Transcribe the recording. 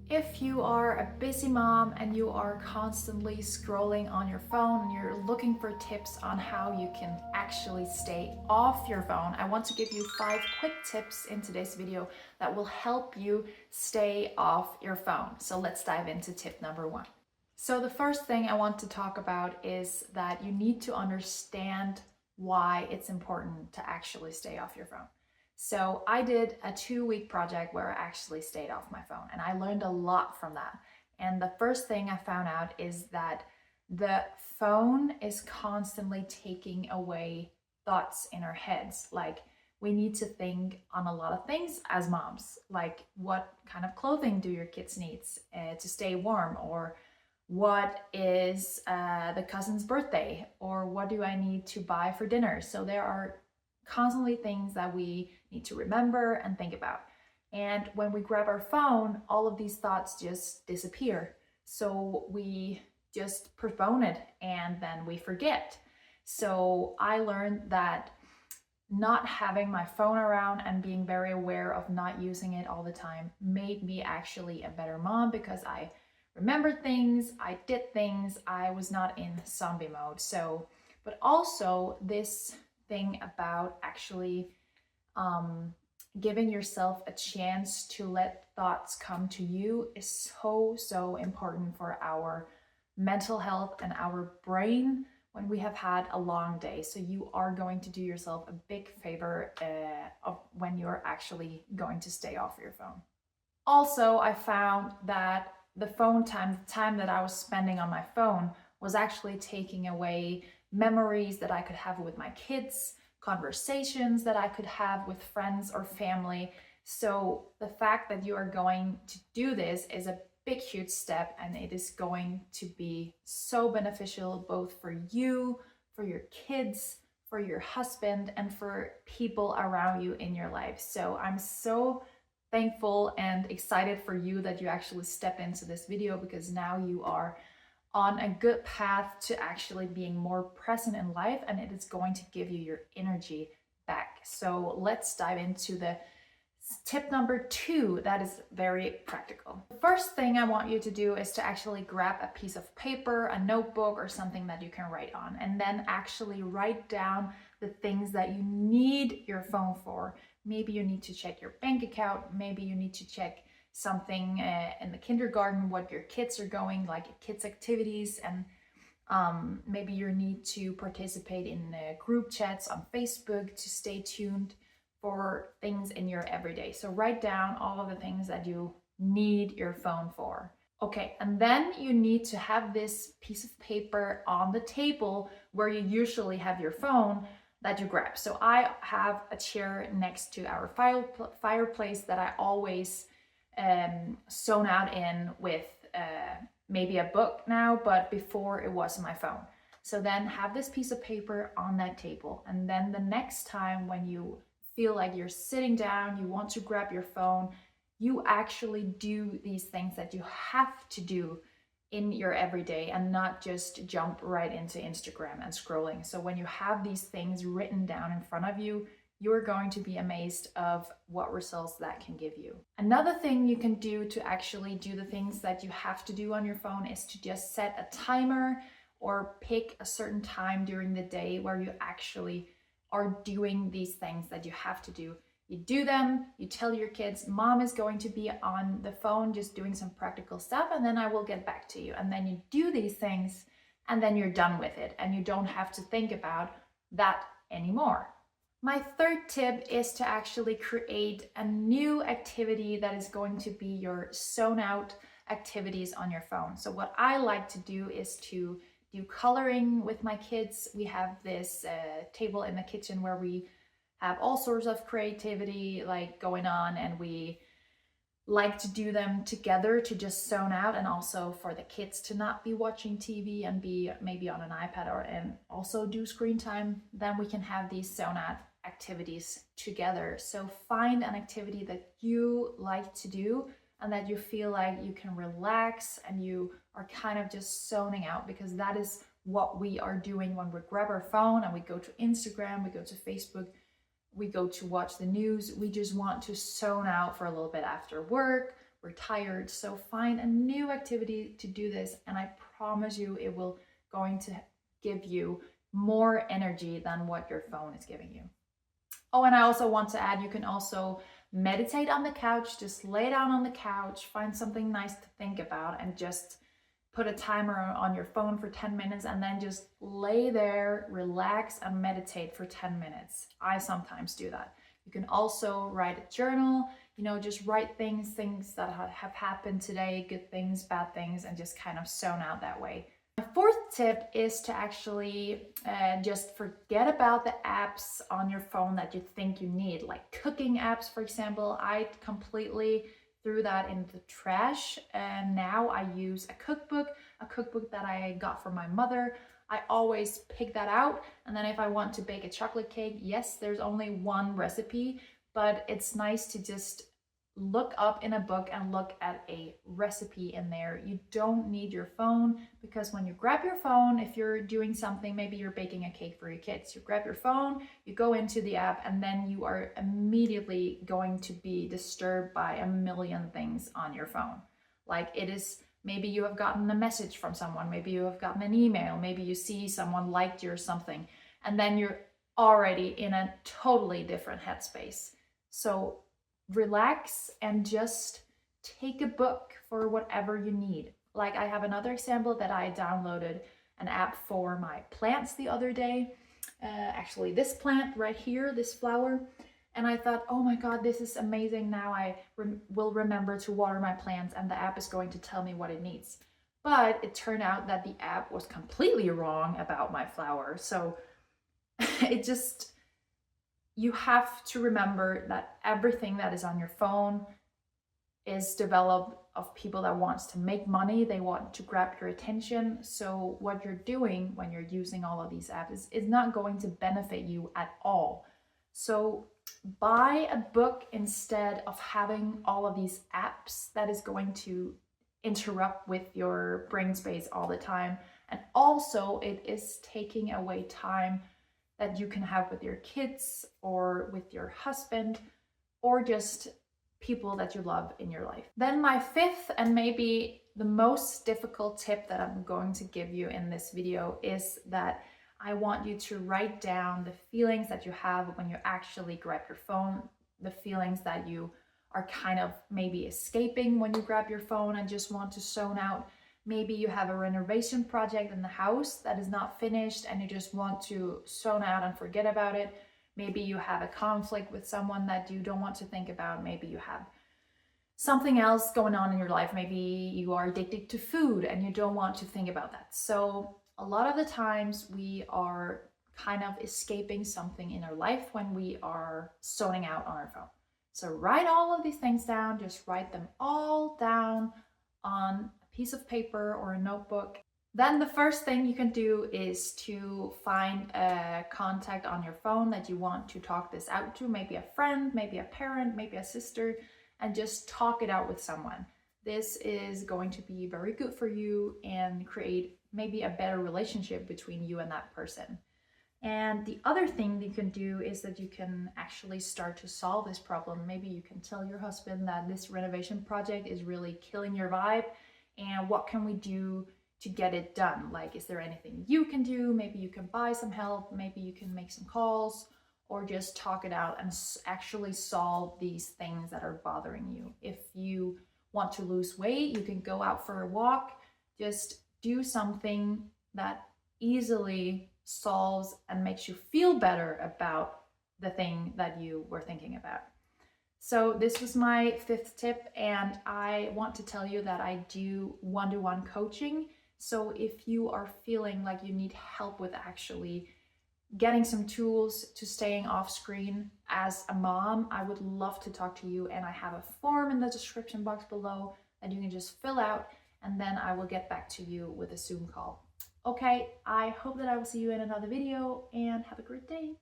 If you are a busy mom and you are constantly scrolling on your phone and you're looking for tips on how you can actually stay off your phone, I want to give you 5 quick tips in today's video that will help you stay off your phone. So let's dive into tip number 1. So the first thing I want to talk about is that you need to understand why it's important to actually stay off your phone. So I did a 2-week project where I actually stayed off my phone, and I learned a lot from that. And the first thing I found out is that the phone is constantly taking away thoughts in our heads. Like, we need to think on a lot of things as moms, like what kind of clothing do your kids need to stay warm, or what is the cousin's birthday, or what do I need to buy for dinner. So there are constantly things that we need to remember and think about. And when we grab our phone, all of these thoughts just disappear. So we just postpone it and then we forget. So I learned that not having my phone around and being very aware of not using it all the time made me actually a better mom, because I remembered things, I did things, I was not in zombie mode. So, but also this thing about actually giving yourself a chance to let thoughts come to you is so important for our mental health and our brain when we have had a long day. So you are going to do yourself a big favor of when you're actually going to stay off your phone. Also, I found that the time that I was spending on my phone was actually taking away memories that I could have with my kids, conversations that I could have with friends or family. So the fact that you are going to do this is a big, huge step, and it is going to be so beneficial both for you, for your kids, for your husband, and for people around you in your life. So I'm so thankful and excited for you that you actually step into this video, because now you are on a good path to actually being more present in life, and it is going to give you your energy back. So let's dive into the tip number 2 that is very practical. The first thing I want you to do is to actually grab a piece of paper, a notebook, or something that you can write on, and then actually write down the things that you need your phone for. Maybe you need to check your bank account, maybe you need to check something in the kindergarten, what your kids are going, like kids activities, and maybe you need to participate in group chats on Facebook to stay tuned for things in your everyday. So write down all of the things that you need your phone for. Okay, and then you need to have this piece of paper on the table where you usually have your phone that you grab. So I have a chair next to our fireplace that I always zone out in with maybe a book now, but before it was my phone. So then have this piece of paper on that table, and then the next time when you feel like you're sitting down, you want to grab your phone, you actually do these things that you have to do in your everyday, and not just jump right into Instagram and scrolling. So when you have these things written down in front of you, you're going to be amazed of what results that can give you. Another thing you can do to actually do the things that you have to do on your phone is to just set a timer or pick a certain time during the day where you actually are doing these things that you have to do. You do them, you tell your kids, mom is going to be on the phone just doing some practical stuff, and then I will get back to you. And then you do these things, and then you're done with it, and you don't have to think about that anymore. My third tip is to actually create a new activity that is going to be your zone out activities on your phone. So what I like to do is to do coloring with my kids. We have this table in the kitchen where we have all sorts of creativity like going on, and we like to do them together to just zone out, and also for the kids to not be watching TV and be maybe on an iPad and also do screen time. Then we can have these zone out activities together. So find an activity that you like to do and that you feel like you can relax and you are kind of just zoning out, because that is what we are doing when we grab our phone and we go to Instagram, we go to Facebook, we go to watch the news. We just want to zone out for a little bit after work, we're tired. So find a new activity to do this, and I promise you it will going to give you more energy than what your phone is giving you. Oh, and I also want to add, you can also meditate on the couch. Just lay down on the couch, find something nice to think about, and just put a timer on your phone for 10 minutes, and then just lay there, relax, and meditate for 10 minutes. I sometimes do that. You can also write a journal, just write things that have happened today, good things, bad things, and just kind of zone out that way. My fourth tip is to actually just forget about the apps on your phone that you think you need, like cooking apps, for example. I completely threw that in the trash, and now I use a cookbook that I got from my mother. I always pick that out, and then if I want to bake a chocolate cake, yes, there's only one recipe, but it's nice to just look up in a book and look at a recipe in there. You don't need your phone, because when you grab your phone, if you're doing something, maybe you're baking a cake for your kids, you grab your phone, you go into the app, and then you are immediately going to be disturbed by a million things on your phone. Like it is, maybe you have gotten a message from someone, maybe you have gotten an email, maybe you see someone liked you or something, and then you're already in a totally different headspace. So relax and just take a book for whatever you need. Like I have another example that I downloaded an app for my plants the other day. Actually, this plant right here, this flower. And I thought, oh my God, this is amazing. Now I will remember to water my plants, and the app is going to tell me what it needs. But it turned out that the app was completely wrong about my flower. So it just, you have to remember that everything that is on your phone is developed of people that wants to make money. They want to grab your attention. So what you're doing when you're using all of these apps is not going to benefit you at all. So buy a book instead of having all of these apps that is going to interrupt with your brain space all the time. And also it is taking away time that you can have with your kids or with your husband or just people that you love in your life. Then my fifth and maybe the most difficult tip that I'm going to give you in this video is that I want you to write down the feelings that you have when you actually grab your phone, the feelings that you are kind of maybe escaping when you grab your phone and just want to zone out. Maybe you have a renovation project in the house that is not finished and you just want to zone out and forget about it. Maybe you have a conflict with someone that you don't want to think about. Maybe you have something else going on in your life. Maybe you are addicted to food and you don't want to think about that. So a lot of the times we are kind of escaping something in our life when we are zoning out on our phone. So write all of these things down, just write them all down on piece of paper or a notebook. Then the first thing you can do is to find a contact on your phone that you want to talk this out to, maybe a friend, maybe a parent, maybe a sister, and just talk it out with someone. This is going to be very good for you and create maybe a better relationship between you and that person. And the other thing you can do is that you can actually start to solve this problem. Maybe you can tell your husband that this renovation project is really killing your vibe, and what can we do to get it done? Like, is there anything you can do? Maybe you can buy some help, maybe you can make some calls, or just talk it out and actually solve these things that are bothering you. If you want to lose weight, you can go out for a walk, just do something that easily solves and makes you feel better about the thing that you were thinking about. So this was my fifth tip, and I want to tell you that I do one-to-one coaching. So if you are feeling like you need help with actually getting some tools to staying off screen as a mom, I would love to talk to you, and I have a form in the description box below that you can just fill out, and then I will get back to you with a Zoom call. Okay, I hope that I will see you in another video, and have a great day.